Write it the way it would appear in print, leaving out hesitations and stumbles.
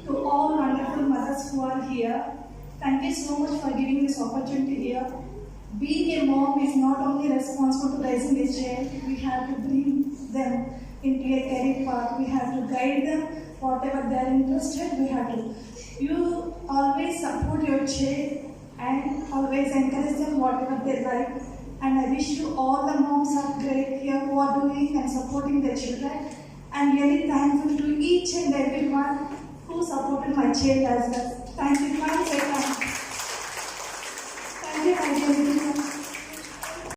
To all wonderful mothers who are here, thank you so much for giving this opportunity here. Being a mom is not only responsible to raising a child, we have to bring them into a career path. We have to guide them, whatever they are interested, we have to. You always support your child and always encourage them whatever they like. And I wish you all the moms are great here who are doing and supporting their children. I'm really thankful to each and everyone who supported my child as well. Thank you, ma'am. Thank you,